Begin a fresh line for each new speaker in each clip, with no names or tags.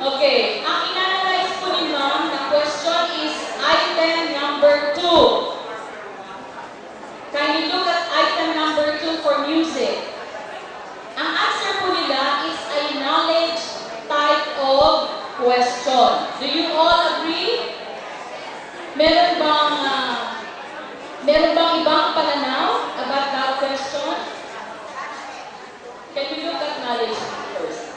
Okay, ang inanalyze po ni ma'am na question is item number 2. Kindly look at item number 2 for music. Ang answer po nila is a knowledge type of question. Do you all agree? Meron bang ibang pananaw about that question? Can we look at knowledge first?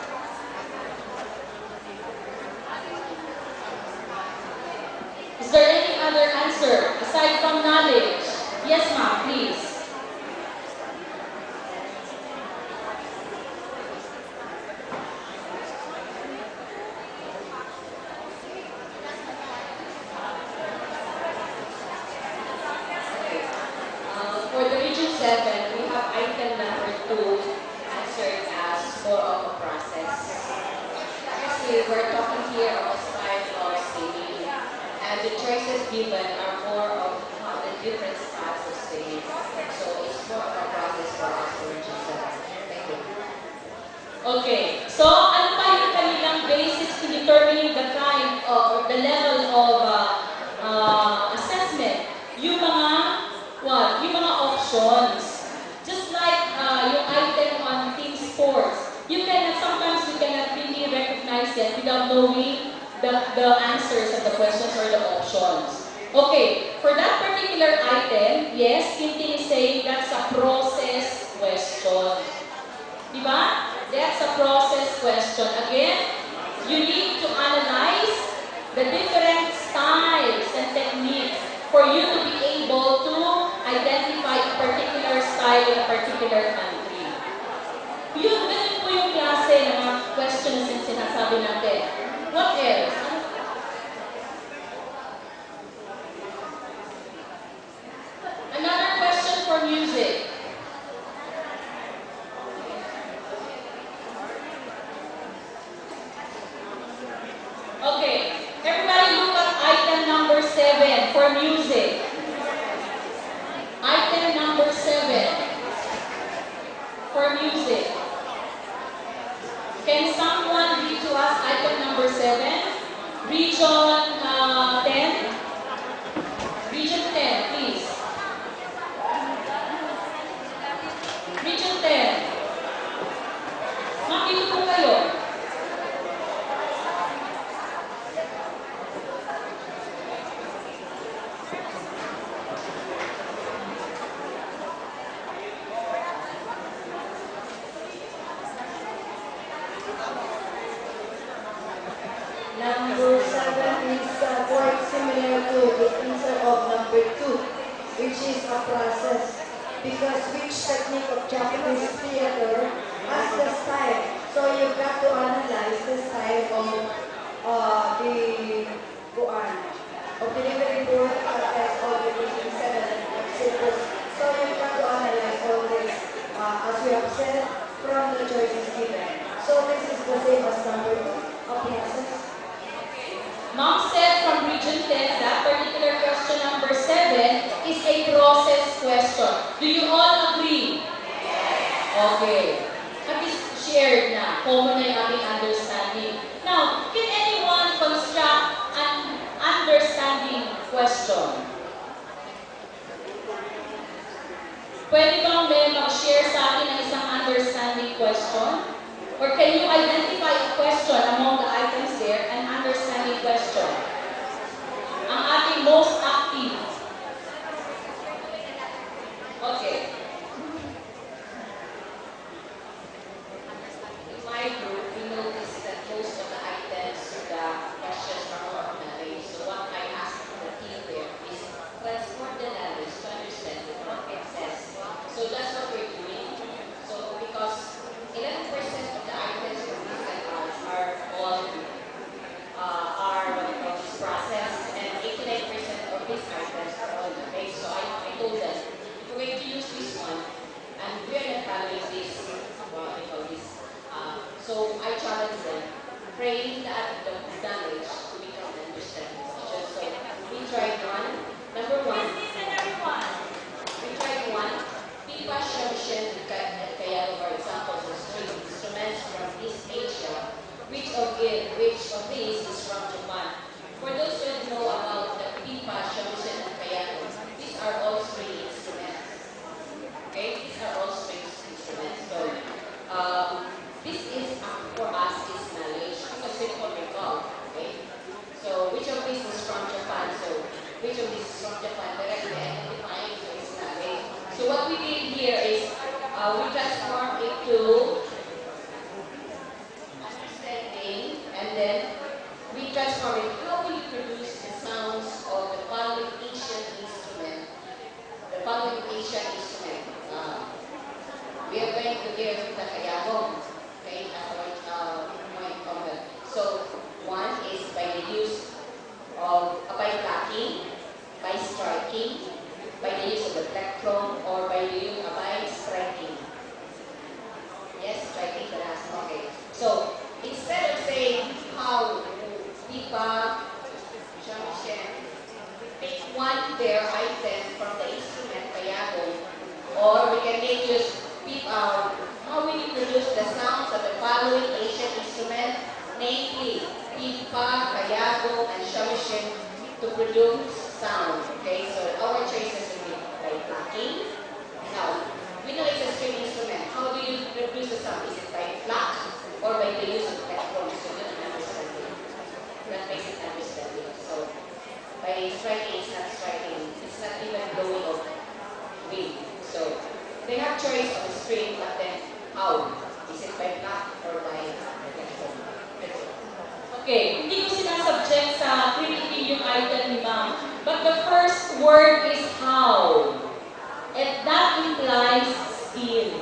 Is there any other answer aside from knowledge? Yes, ma'am, please.
For the region 7, we have item number 2 answered as more of a process. Kasi we're talking here of style of singing, and the choices given are more of the different styles of singing. So it's more of a process for us for region 7. Thank you.
Okay, so ano pa yung kanilang basis to determining the kind or the level of assessment? Yung mga Yung mga options. Just like yung item on team sports, sometimes you cannot really recognize it without knowing the answers of the questions or the options. Okay, for that particular item, yes, Tintin is saying that's a process question. Diba? That's a process question. Again, you need to analyze the different styles and techniques for you to be able to identify a particular style in a particular country. Ganun po yung klase ng mga questions na sinasabi natin. What else? Another question for music. Okay, everybody look at item number 7 for music. Item number 7 for music. Can someone read to us item number 7? Region 10? Region 10, please. Region 10. Ma'am, dito po kayo.
Number 7 is quite similar to the answer of number 2, which is a process. Because which technique of Japanese theater has the style? So you've got to analyze the style of the delivery board as all the region 7 and circles. So you've got to analyze all this, as we have said, from the choices given. So this is the same as number 2, a process.
Mom said from region 10 that particular question number 7 is a process question. Do you all agree? Okay. At least shared na. Common na yung ating understanding. Now, can anyone construct an understanding question? Pwede bang may mag-share sa akin ng isang understanding question? Or can you identify a question among the items there, an understanding question? Ang ating most active. Okay.
In my group, we noticed that most of the items, the questions are more on the way. So what I asked the team there is transport the knowledge to understand what it says. So that's what we're doing. So because 11% of the items from musical arts are all what we call this process, and 89% of these items are all the base. So I told them, if we're going to use this one, and we're not following this, what we call this. So I challenge them, praying that the knowledge to become understanding. So we tried one. Number one, we tried one. Pipa, Shemshen, and Kayalo, for example, the string instruments from East Asia. which of these is from Japan. For those who know about the pipa, shamisen, and kayako, these are all string instruments. Okay, these are all string instruments. So this is for us is knowledge because we can recall. Okay, so which of these is from Japan? So which of these is from Japan? Directly identifying, so it's knowledge. So what we did here is we transform it to understanding, and then we transform it. How will you produce the sounds of the following ancient instrument? The following ancient instrument. We are going to give the kayagong. Okay, as our point of it. So one is by the use of by plucking, by striking, by the use of the plectrum, or by the use by striking. Yes, striking the last. Okay. So instead of saying how pipa, shamisen, pick one their item from the instrument kayagong, or we can make use how will you produce the sounds of the following ancient instrument, namely pipa, kayagong, and shamisen, to produce sound. Okay, so our choices will be by plucking. Now, we know it's a string instrument. How do you produce the sound? Is it by pluck or by the use of plectrum? So you don't understand it. That makes it understandable. So by striking, it's not striking. It's not even blowing of wind. So they have choice of string, but then how? Is it by pluck or by plectrum?
Okay, hindi ko sinasubject sa creating yung item ni ma'am. But the first word is how. And that implies skill.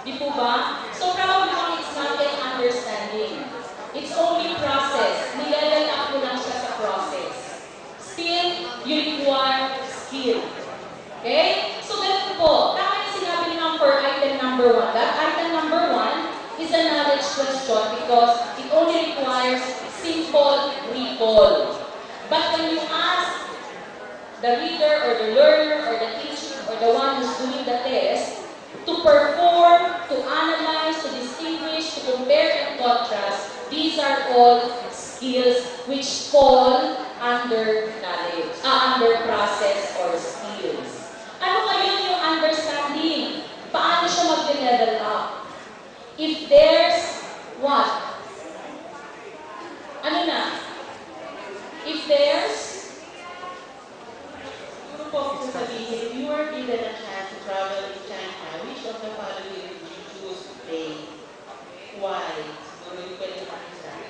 Di po ba? So probably it's not yet understanding. It's only process. Nilevel up mo lang siya sa process. Still, you require skill. Okay? So ganun po. Tama yung sinabi ni ma'am for item number 1. That item number 1 is a knowledge question because it only requires simple recall. But when you ask the reader or the learner or the teacher or the one who's doing the test to perform, to analyze, to distinguish, to compare and contrast, these are all skills which fall under knowledge, under process or skills. Ano ngayon yung understanding? Paano siya mag-level up? If there's what? Ano na? If there's
if you were given a chance to travel in China, which of the following would you choose to play? Why? Siguro you can understand.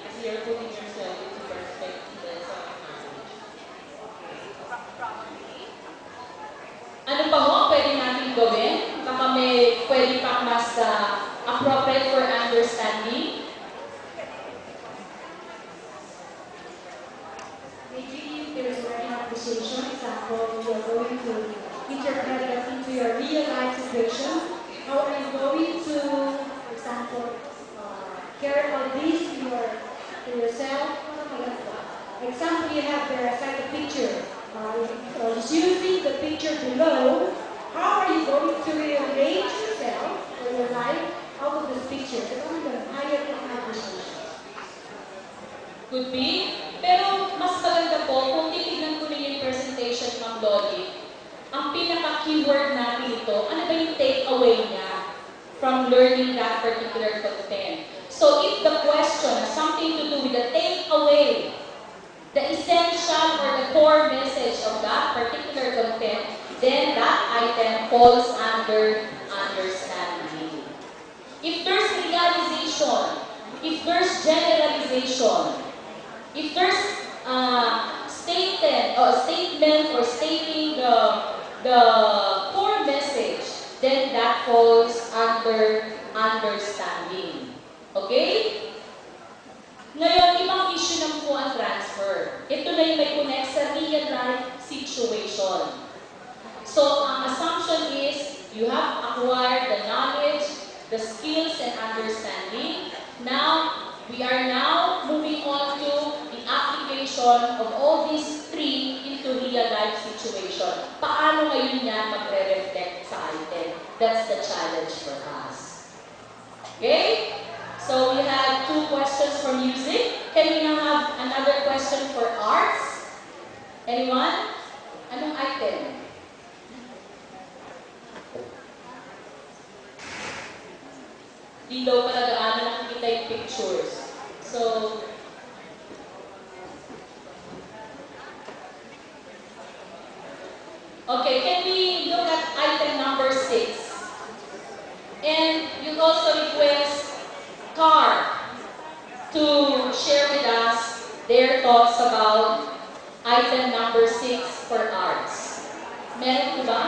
Kasi you're putting yourself into perspective and self-knowledge.
ano pa ho pwede natin gawin? Baka may pwede pang mas appropriate for understanding.
Maybe if there's learning appreciation, example, you're going to interpret that into your real life situation. How are you going to, for example, carry all this to yourself? Example, you have there, it's like a picture. Just using the picture below, how are you going to relate yourself or your life out of this picture? It's only the higher appreciation.
Could be. Pero mas maganda po, kung titignan ko rin yung presentation ng Lodi, ang pinaka-keyword natin ito, ano ba yung take-away niya from learning that particular content? So if the question has something to do with the take-away, the essential or the core message of that particular content, then that item falls under understanding. If there's realization, if there's generalization, if there's statement or stating the core message, then that falls under understanding. Okay? Ngayon, ibang issue ng po ang transfer. Ito na yung may connect sa real life situation. So, ang assumption is, you have acquired the knowledge, the skills, and understanding. Now, we are now moving on to the application of all these three into real life situation. Paano ngayon yan magre-reflect sa item? That's the challenge for us. Okay? So we have 2 questions for music. Can we now have another question for arts? Anyone? Anong item? Di daw pala gaano nakikita yung pictures. So, okay, can we look at item number 6? And you also request CAR to share with us their thoughts about item number 6 for arts. Meron po ba?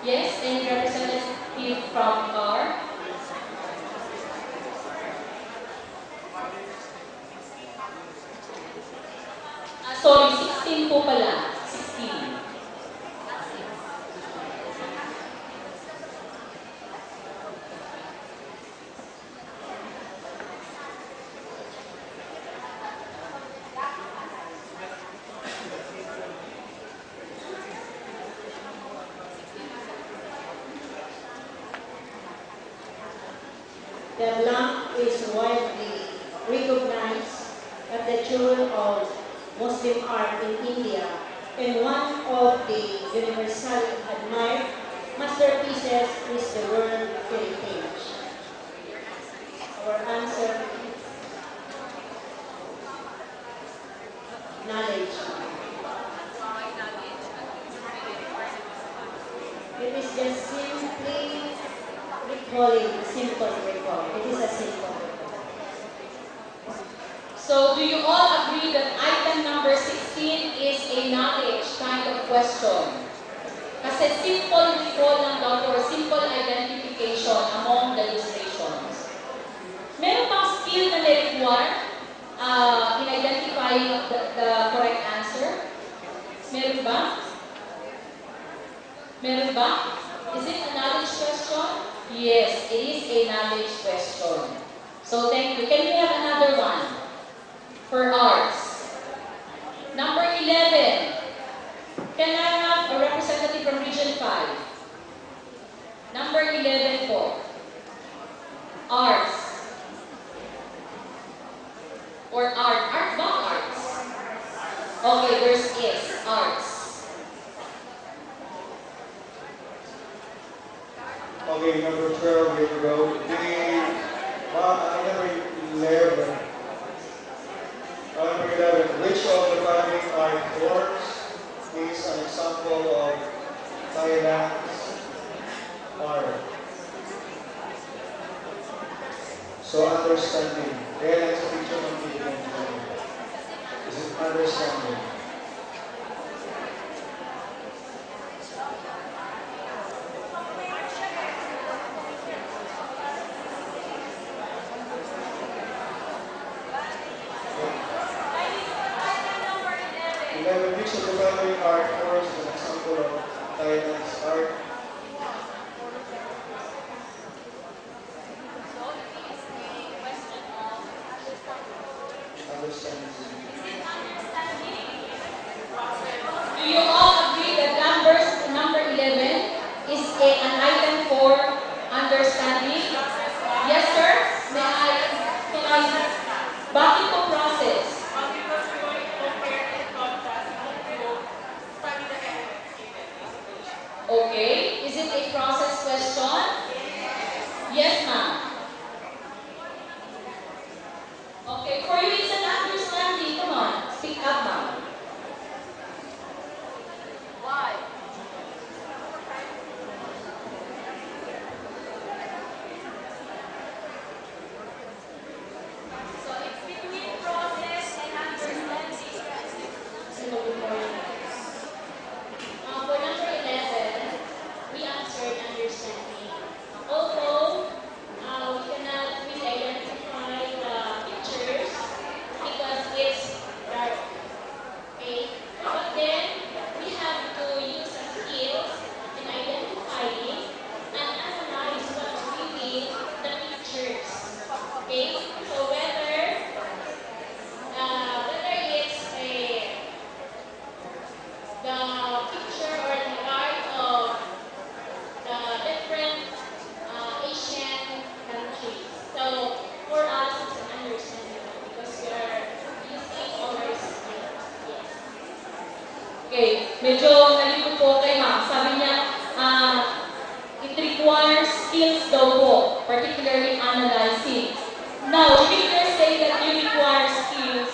Yes, any representative from CAR? Sorry, 16 po pala. 16.
The blank is widely recognized as the jewel of Muslim art in India and one of the universally admired masterpieces is the world heritage. Our answer, knowledge. It is just simply recalling, simple recall. It is a simple recall.
So, do you all agree that item number 16 is a knowledge kind of question? Kasi simple recall lang daw or simple identification among the illustrations. Meron bang skill na na-require in identifying the correct answer? Meron ba? Meron ba? Is it a knowledge question? Yes, it is a knowledge question. So thank you. Can we have another one for arts? Number 11. Can I have a representative from Region 5? Number 11 po. Arts. Or art. Art ba? Arts. Okay, there's is. Arts.
Okay, number 12, here we go. Number 11. Number 11. Which of the following art forms is an example of Thailand's art? So, understanding. Kaya lang sa picture ng video. Is it understanding? Which of the following art forms is an example of Thailand's art? Understanding.
Do you all agree that number 11 is an item for understanding? Yes, sir? Can I, bakit po process? Okay, is it a process question? Yes, ma'am. Okay, for you it's an understanding. Come on, speak up, ma'am. Why? So it's between process Okay, medyo nalito po kay ma'am. Sabi niya, it requires skills daw po, particularly analyzing. Now, if you say that you require skills,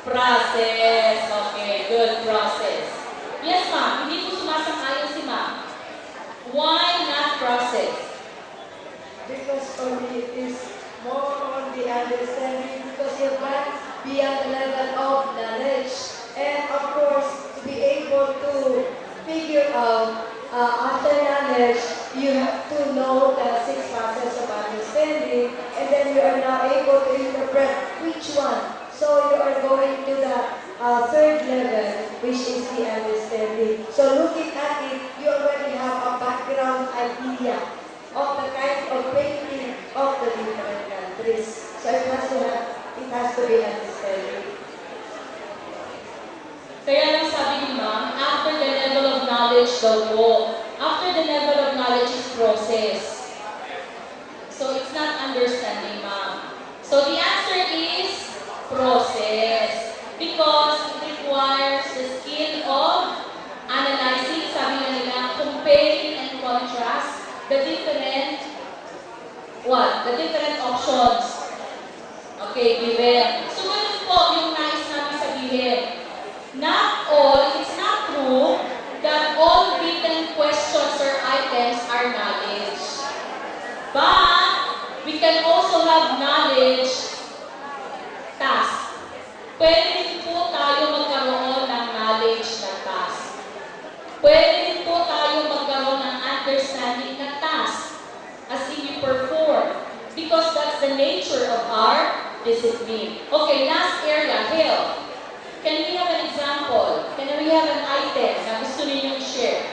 process. Okay, good, process. Yes, ma'am. Hindi po sumasang-ayon si ma'am. Why not process?
Because for me it is more on the understanding because you've gone beyond the level of knowledge. And of course, to be able to figure out after knowledge, you have to know the 6 facets of understanding, and then you are now able to interpret which one. So you are going to the third level, which is the understanding. So looking at it, you already have a background idea of the kind of painting of the different countries. So it has to be understanding.
Kaya lang sabi ni ma'am, after the level of knowledge daw po. After the level of knowledge is process. So it's not understanding, ma'am. So the answer is process. Because it requires the skill of analyzing, sabi nga nila, comparing and contrast the different, what? The different options. Okay, given. So ganun po yung nais namin sabihin. Not all, it's not true that all written questions or items are knowledge. But we can also have knowledge task. Pwede din po tayo magkaroon ng knowledge na task. Pwede din po tayo magkaroon ng understanding na task as in we perform. Because that's the nature of our discipline. Okay, last area, health. Can we have an example? Can we have an item na gusto ninyong share?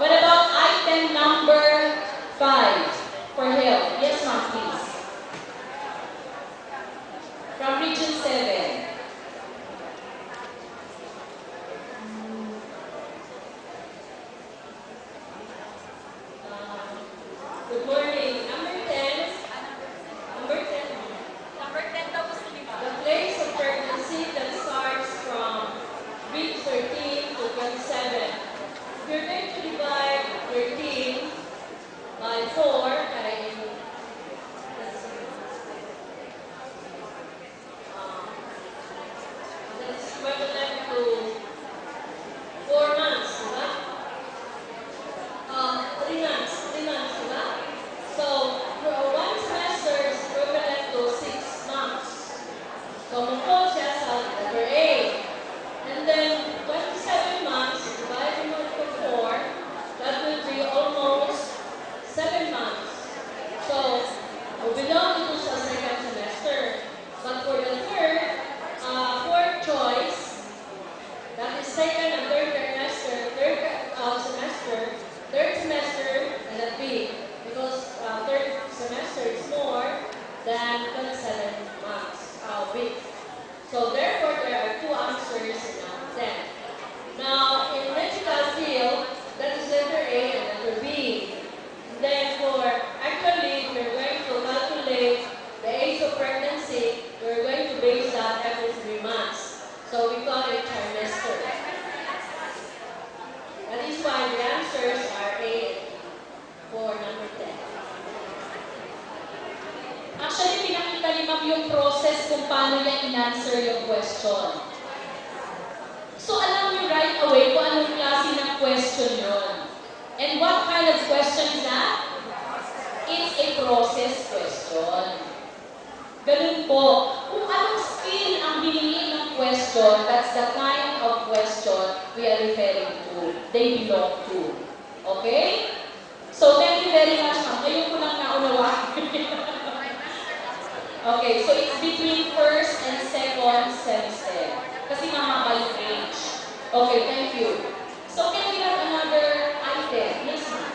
What about item number 5 for health? Yes, ma'am, please. From Region 7. Good morning. Number 10. Number 10. Number 10 daw gusto niyo ba? The place of pregnancy that starts from week 13 to 27. You're going to divide 13 by 4 kaya that's equivalent to 4 months, diba? 3 months, 3 months, diba? So, one semester is equivalent to 6 months. So, mag-call siya sa letter A. And then, 27 months, divided by 4, that will be almost 7 months. So, we belong ito sa second semester. But for the fourth choice, that is second and third semester, third semester, and that B. Because third semester is more than 27 months, week. So therefore, there are 2 answers in number 10. Now, in medical field, that is letter A and letter B. Then actually, we're going to calculate the age of pregnancy. We're going to base that every 3 months. So we call it trimester. That is why the answers are A and B for number 10. Actually, pinakita ni ma'am yung process kung paano niya in-answer yung question. So, alam niyo right away kung anong klase ng question yun. And what kind of question is that? It's a process question. Ganun po. Kung anong skill ang binigay ng question, that's the kind of question we are referring to. They belong to. Okay? So, thank you very much, ma'am. Ngayon ko lang naunawaan. Okay, so it's between first and second semester. Kasi mahaba yung age. Okay, thank you. So can we have another item? Yes, ma'am.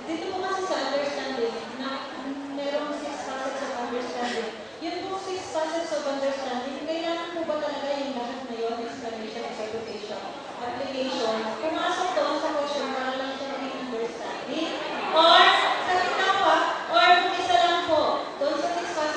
Dito po kasi sa understanding, na merong 6 facets of understanding. Yun po 6 facets of understanding, kailangan po ba talaga yung lahat na yun, explanation, interpretation, application, pumasok doon sa question para lang siya maging understanding? Or, sa gitna pa, or kung isa lang po, doon sa 6 facets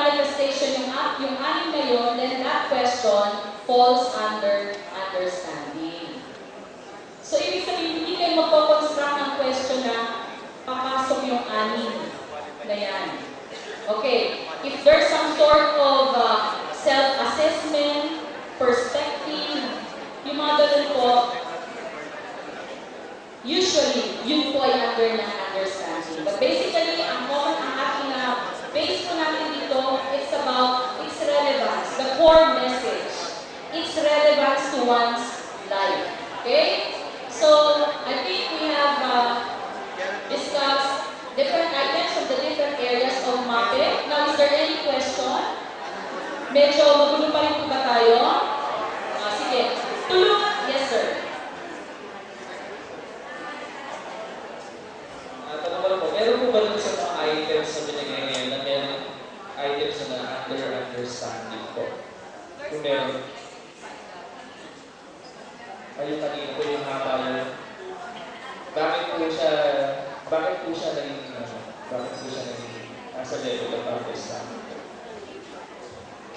manifestation yung anim na yun, then that question falls under understanding. So, ibig sabihin, hindi kayo magpo-construct ng question na papasok yung anim na yan. Okay, if there's some sort of self-assessment, perspective, yung mga ganun po, usually, yun po ay under ng understanding. But basically, ang ating base po natin dito, it's about its relevance, the core message, its relevance to one's life. Okay? So, I think we have discussed different items of the different areas of MAPE. Now, is there any question? Medyo magulo pa rin po ba tayo? Sige. Tulungan. Yes, sir.
Tanong ko lang po, meron po ba dun sa mga items na binigay ngayon na meron items na understanding po? Kung meron, ayun kanina po yung haba yun. Bakit po siya naging sa level of understanding?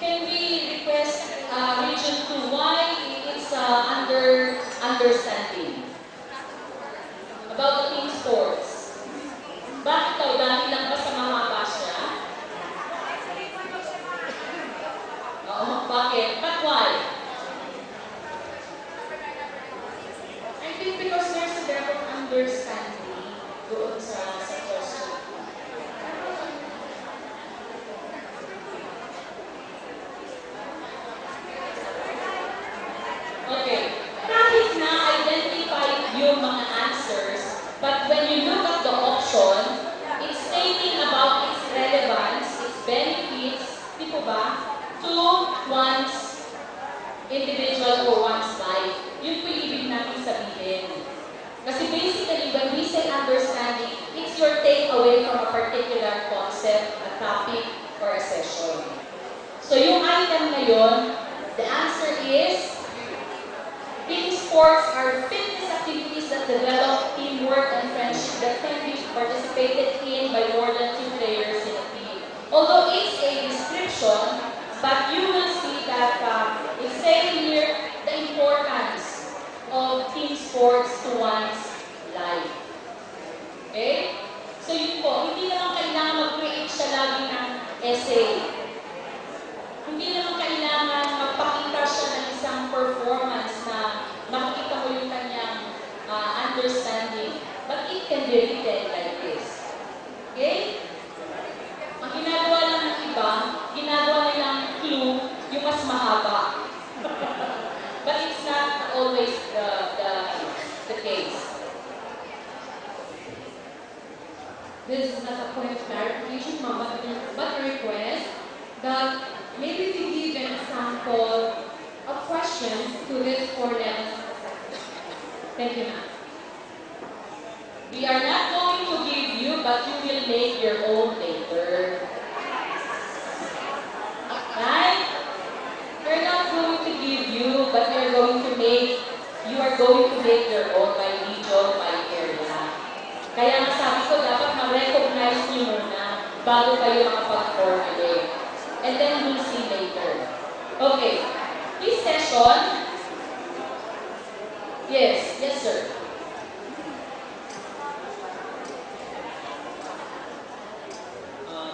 Can we request Region 2 why it's under understanding about the team sports? Bakit daw dahil lang ba sa mahaba siya? Oo, bakit? But why? I think because there's a level of understanding doon sa question. Okay. Kahit na-identify yung mga answers, but when you look at the option, it's stating about its relevance, its benefits, di po ba, to one's individual or one's life. Yun po yung ibig natin sabihin. Kasi basically, when we say understanding, it's your takeaway from a particular concept, a topic, or a session. So yung item na yun, the answer is, team sports are fitness activities that develop teamwork and friendship that can be participated in by more than 2 players in a team. Although it's a description, but you will see that it's saying here the importance of team sports to one's life. Okay? So yun po, hindi naman kailangan mag-create siya lagi ng essay. Hindi naman kailangan magpakita siya ng isang performance na makikita mo yung kanyang understanding. But it can be written like this. Okay? Ang ginagawa lang ng iba, ginagawa nilang clue yung mas mahaba. But it's not always the case.
This is not a point of clarification, Mama, but a request that maybe we give an example of questions to this 4 levels. Thank you, ma'am.
We are not going to give you, but you will make your own later. Right? We're not going to give you, but you are going to make your own by region, by area. Kaya nga sabi ko, dapat ma-recognize nyo muna bago kayo makapag-formulate. And then we'll see later. Okay. This session, yes, sir.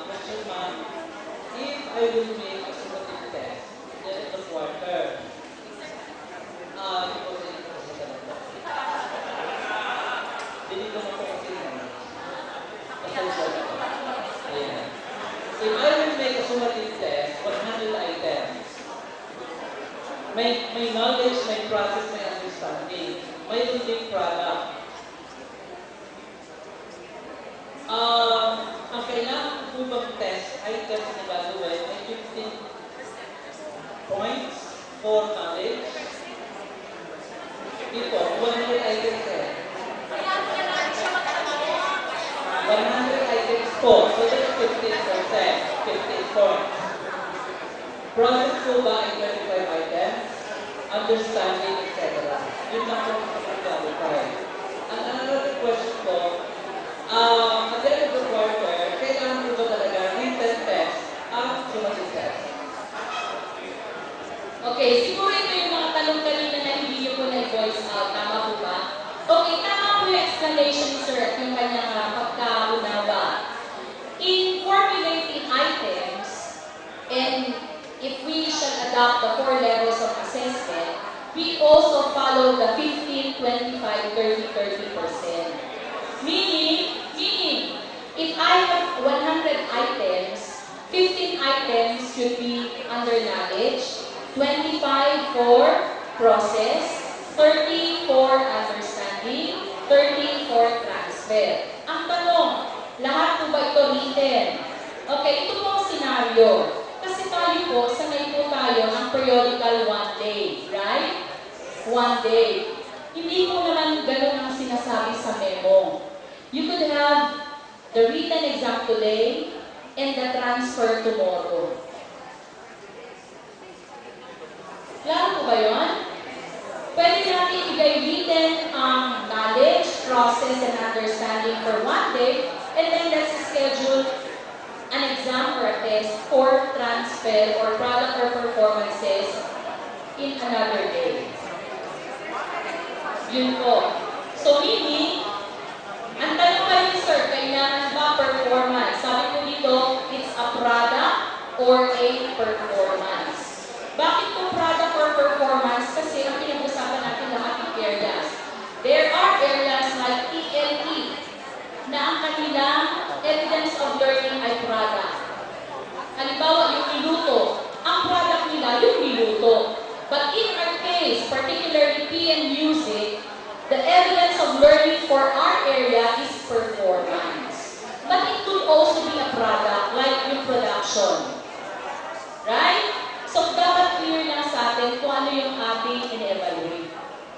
Question, ma'am. If I will make a summative test at the end of the quarter, hindi ko naman po kasi ayan. If I will make a summative test, 100 items, may knowledge, may process, may understanding, may unique product. Ang kailangan po bang test items na gagawin ay 15 points for knowledge. Dito, 100 items eh. 100 items po. So that's 15%. 15 points. Process po ba ay 25 items? Understanding, etc. Yun lang po ang kapag-clarify. Ang another question po, at the end of the quarter, kailangan po ba talaga written test ang sumasagot?
explanation ni Sir at yung kanyang pagkaunawa. In formulating items, and if we shall adopt the 4 levels of assessment, we also follow the 15, 25, 30, 30%. Meaning, if I have 100 items, 15 items should be under knowledge, 25 for process, 30 for understanding, 30 for transfer. Ang tanong, lahat po ba ito written? Okay, ito po ang senaryo. Kasi tayo po, sanay po tayo ng periodical 1 day, right? 1 day. Hindi po naman ganun ang sinasabi sa memo. You could have the written exam today and the transfer tomorrow. Klaro po ba yun? Pwede natin i-written ang knowledge, process, and understanding for 1 day, and then let's schedule an exam or a test for transfer or product or performances in another day. Yun po. So meaning, ang tanong kayo ni Sir, kailangan ba performance? Sabi ko dito, it's a product or a performance. Bakit po product or performance? Kasi ang pinag-usapan natin lahat ng areas. There are areas like ELE na ang kanilang evidence of learning ay product. Halimbawa, yung niluto. Ang product nila, yung niluto. But in our case, particularly PN Music, the evidence of learning for our area is performance. But it could also be a product like yung production. Right? So, dapat clear lang sa atin kung ano yung ating in-evaluate.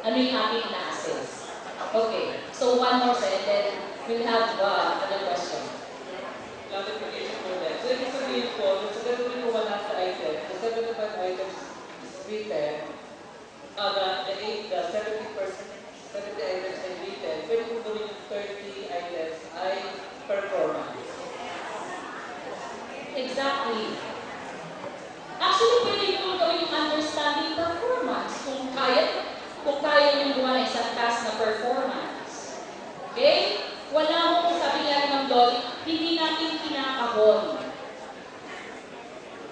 Ano yung ating ina-assess. Okay. So, one more set, then we'll have another question.
Clarification for that. So, ibig sabihin po, sa gagawin ko 100 items, the 75 items written, the 70 items ay written, pwede ko gawin yung 30 items ay performance.
Exactly. Actually, pwede nyo gawin yung understanding performance kung kaya nyo gawa ng isang task na performance. Okay? Wala mo, sabi nga ng Lord, hindi natin kinakahon.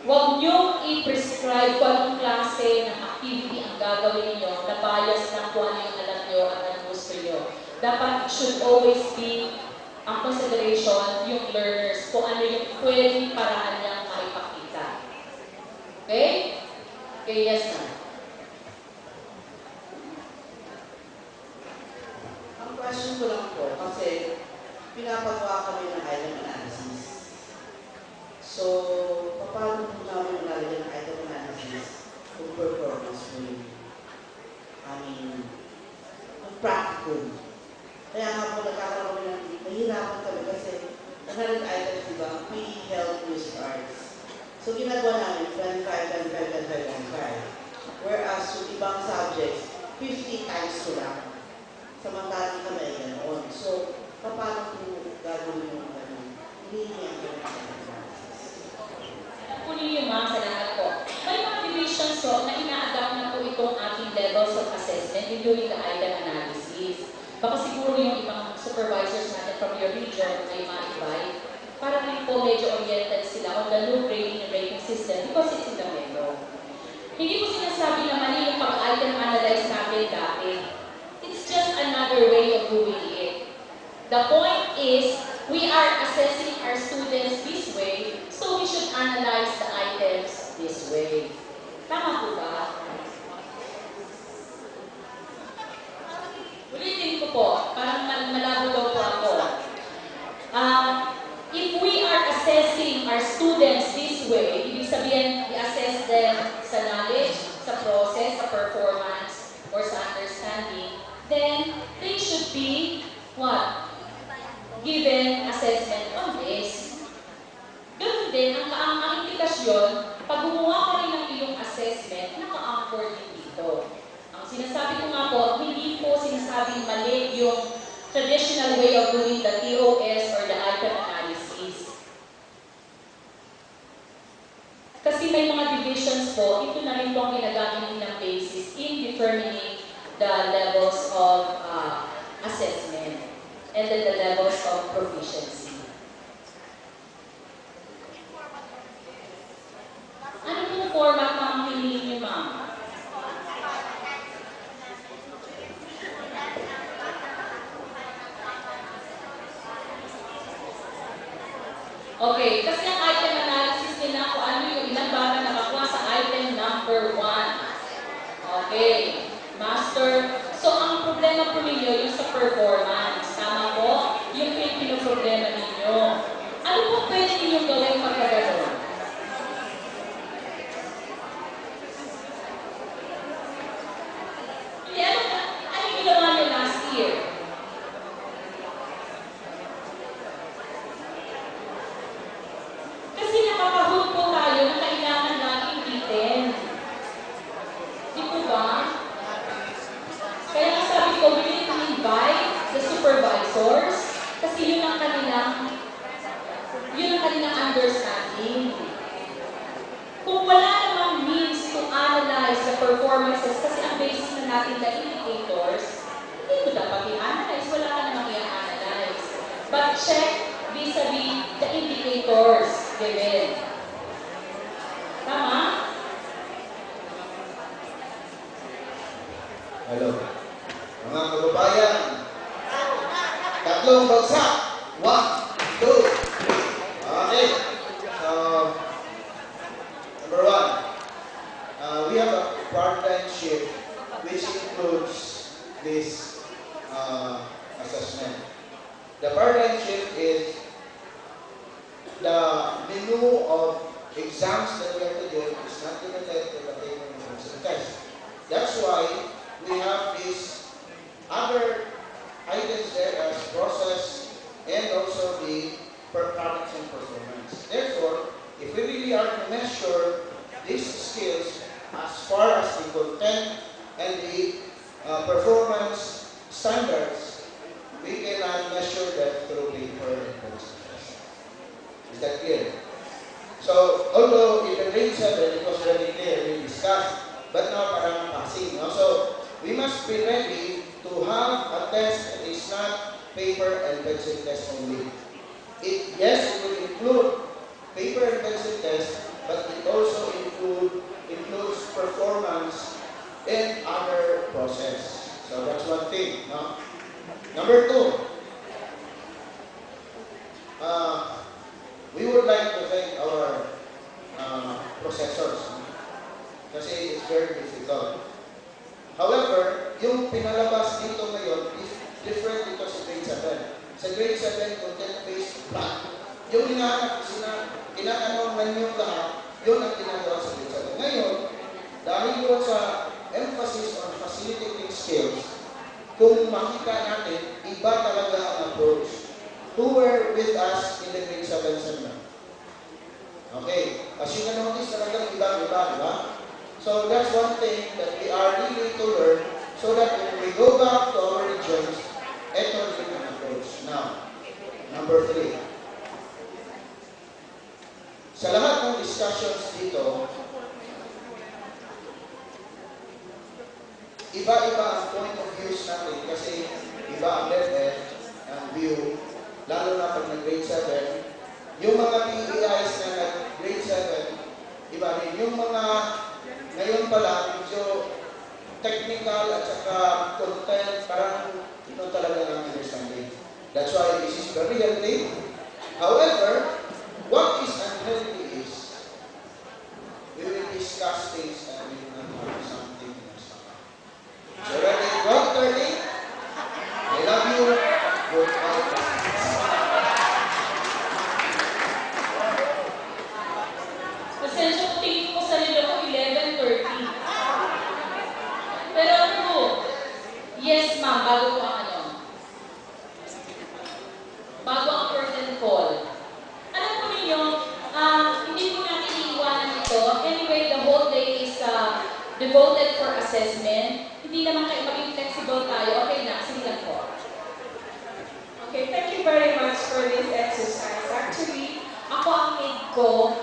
Huwag nyo i-prescribe kung anong klase ng activity ang gagawin niyo na bias ng kung ano yung alam nyo at ang gusto nyo. Dapat should always be ang consideration yung learners kung ano yung pwedeng paraan niyang maipakita. Okay? Okay, yes na.
Ang question ko lang po, kasi pinapagawa kami ng item analysis. So, paano po namin lalagyan ng item analysis kung performance po yung kung practical. Kaya nga po nagkakaroon kami ng nahihirapan kami kasi 100 items, diba? We held music arts. So, ginagawa namin 25, 25, 25, 25. Whereas, yung ibang subjects, 50 times ko lang. Samantalang kami ay ganoon. So, paano po gagawin yung gano'n? Hindi niya ang
Kunin yung mga sa lahat po. May mga divisions po na ina-adapt na po itong ating levels of assessment including the item analysis. Baka siguro yung ibang supervisors natin from your region ay ma-invite para rin po medyo oriented sila on the new grading and rating system because it's in the memo. Hindi po sinasabi na mali yung pag-item analyze natin dati. It's just another way of doing it. The point is, we are assessing our students this way, so we should analyze the items this way. Tama po ba? Ulitin ko po, parang malabo daw po ako. If we are assessing our students this way, ibig sabihin, i-assess them sa knowledge, sa process, sa performance, or sa understanding, then they should be, what? Given assessment on this. Ganun din, ang implikasyon, pag gumawa ka rin ng iyong assessment, naka-anchor din dito. Ang sinasabi ko nga po, hindi po sinasabing mali yung traditional way of doing the TOS or the item analysis. Kasi may mga divisions po, ito na rin po ang ginagamit ng basis in determining the levels of assessment. and then the levels of proficiency. Ano pong format ng ang hinihingi niyo, ma'am? Okay, kasi ang item analysis nila kung ano yung ilang bata nakakuha sa item number 1. Okay, master. So, ang problema po ninyo yung sa performance. Tama po? Yung pinoproblema ninyo. Ano po pwede ninyong gawin pagkagano'n? Hindi, ano yung ginawa nyo last year? Kasi nakakahod po tayo na kailangan natin bitin. Di po ba? Kaya nga sabi ko, we need to invite the supervisors kasi yun ang kanilang understanding. Kung wala namang means to analyze the performances kasi ang basis na natin the indicators, hindi mo dapat i-analyze, wala ka namang i-analyze. But check vis-a-vis the indicators given. Tama?
Hello. Mga kababayan, tatlong bagsak. 1, 2, 3. Okay. So, number 1, we have a part-time shift which includes this assessment. The part-time shift is the menu of exams that we have to do is not limited to the paper and test. That's why we have these other items there as process and also the products and performance. Therefore, if we really are to measure these skills as far as the content and the performance standards, we cannot measure that through paper and process. Is that clear? So, although in the grade 7, it was very clear, we discussed, but now parang passing. No? So, we must be ready to have a test that is not paper and pencil test only. Yes, it will include paper and pencil test, but it also includes performance and other process. So that's one thing. No? Number 2, we would like to thank our processors kasi it's very difficult. However, yung pinalabas dito ngayon is different dito sa grade 7. Sa grade 7, content-based plan. Yung kinakanuman yung lahat, yun ang ginagawa sa grade 7. Ngayon, dahil doon sa emphasis on facilitating skills, kung makita natin, iba talaga ang approach. Who were with us in the grade 7 seminar? Okay. As you can notice, talagang iba-iba, di ba? So that's one thing that we are really to learn so that when we go back to our regions, ito rin ang approach. Now, number 3. Sa lahat ng discussions dito, iba-iba ang point of views natin kasi iba ang level, ang view, lalo na pag nag-grade 7. Yung mga PEIs na nag-grade 7, iba rin. Yung mga ngayon pala, medyo technical at saka content, parang ito talaga ang understanding. That's why this is very healthy. However, what is unhealthy is, we will discuss things and we will not have something else. So ready? 12:30? I love you. Good night.
Pasensya ko, tingin ko sa nilo ko 11:30. Pero ano po? Yes, ma'am, bago po ang ano. Bago ang curtain call. Alam po ninyo, hindi po natin iiwanan ito. Anyway, the whole day is devoted for assessment. Hindi naman kayo maging flexible tayo. Okay na, sige lang po.
Okay, thank you very much for this exercise. Actually, ako ang need ko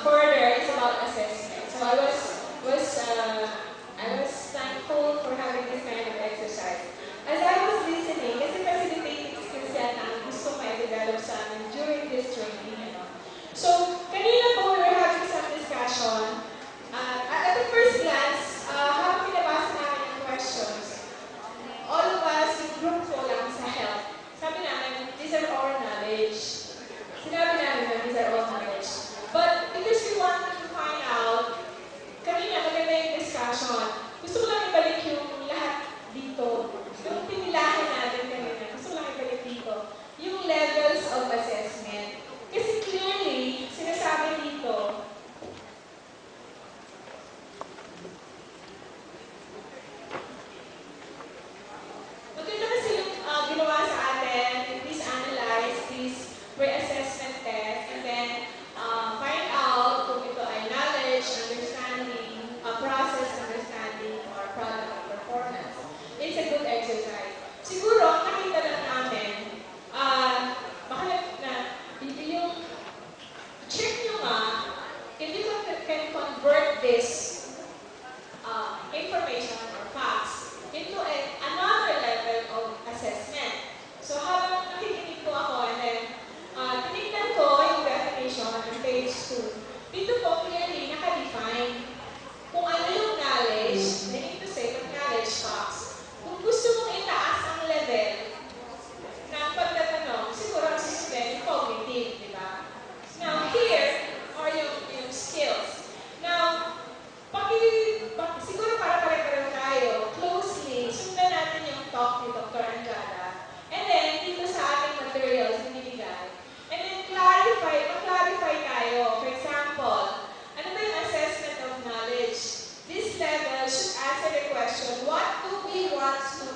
further is about assessment. So I was thankful for having this kind of exercise. As I was listening, kasi facilitating skills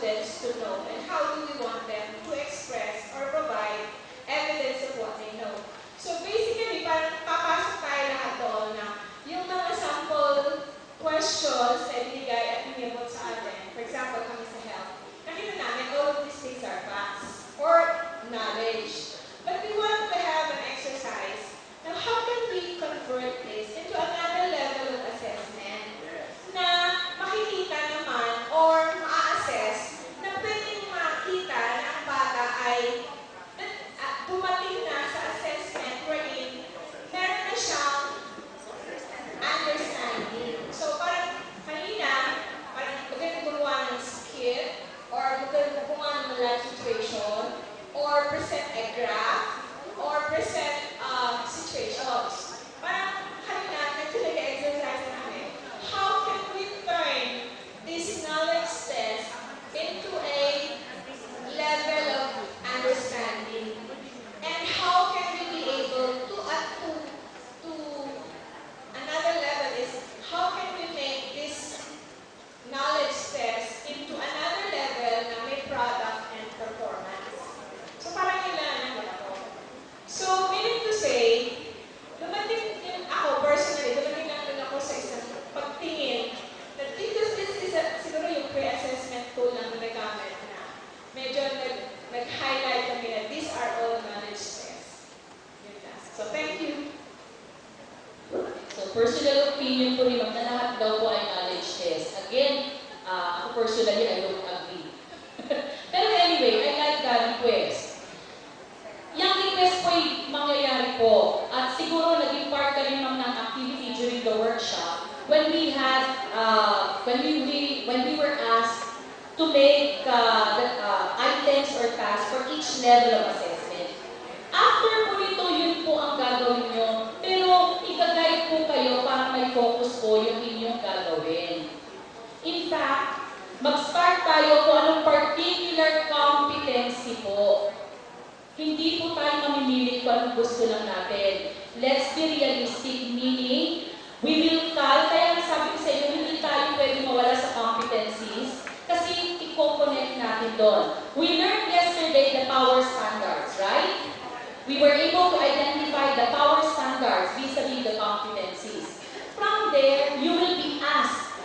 students to know, and how do we want them to express or provide evidence of what they know. So basically, parang papasok tayo lahat doon na yung mga sample questions na ibigay at inibot sa atin. For example, kami sa health. Nakita namin all of these things are facts or knowledge. But we want to have an exercise. Now, how can we convert this into another level of assessment na makikita naman or ma-assess na pwedeng makita na ang bata ay dumating na sa assessment wherein meron na siyang understanding. So, parang kanina, parang magaling gumawa ng skit or magaling gumawa ng live situation or present a graph or present situations. Parang kanina, nag-exercise na namin. How can we turn this knowledge test into a level of understanding? And how can we be able to another level is how can we make this knowledge test into another level na may product and performance? So parang yun lang ako. So meaning to say, dumating din ako personally, dumating lang din ako sa isang pagtingin na this is siguro yung pre-assessment tool lang na nagamit na medyo nag-highlight kami na these are all knowledge tests. Yun lang. So thank you.
So, personal opinion ko rin, na lahat daw po ay knowledge test. Again, ako personally, I don't agree. Pero anyway, I like the request. Yung request po ay mangyayari po. At siguro naging part ka rin ng activity during the workshop when we had, when we were asked to make items or tasks for each level of assessment. After po ito, yun po ang gagawin nyo. Pero, i-guide po kayo para may focus po yung inyong gagawin. In fact, mag-start tayo kung anong particular competency po. Hindi po tayo mamimili kung anong gusto lang natin. Let's be realistic, meaning, we will call, kaya sabi ko sa inyo, hindi tayo pwede mawala sa competencies kasi i-component natin doon. We learned yesterday the power standards, right? We were able to identify the power standards vis-a-vis the competencies. From there, you will be asked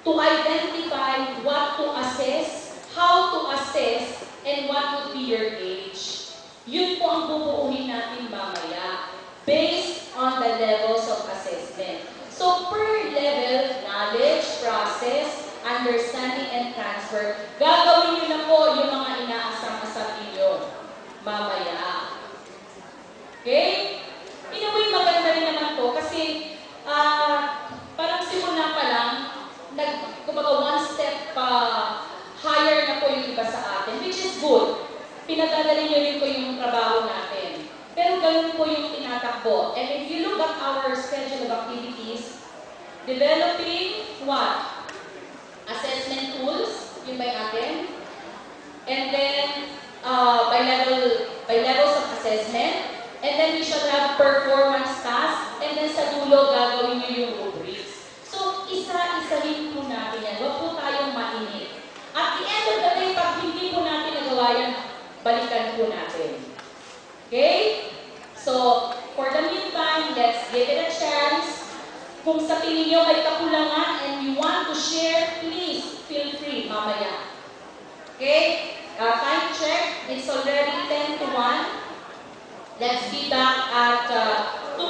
to identify what to assess, how to assess, and what would be your age. Yun po ang bubuuhin natin mamaya, based on the levels of assessment. So, per level, knowledge, process, understanding, and transfer, gagawin nyo na po yung mga inaasang-asang inyo mamaya. Okay? In a way, maganda rin naman po kasi parang simula pa lang, kumbaga one step higher na po yung iba sa atin, which is good. Pinadadali nyo rin po yung trabaho natin. Pero ganun po yung tinatakbo. And if you look at our schedule of activities, developing what? Assessment tools, yun ba atin? And then, by levels of assessment, and then we should have performance tasks, and then sa dulo gagawin nyo yung rubrics. So, isa-isahin po natin yan. Huwag po tayong mainit. At the end of the day, pag hindi po natin nagawa yan, balikan po natin. Okay? So, for the meantime, let's give it a chance. Kung sa tingin nyo may kakulangan and you want to share, please feel free mamaya. Okay? Time check, it's already 10 to 1. Let's be back at 2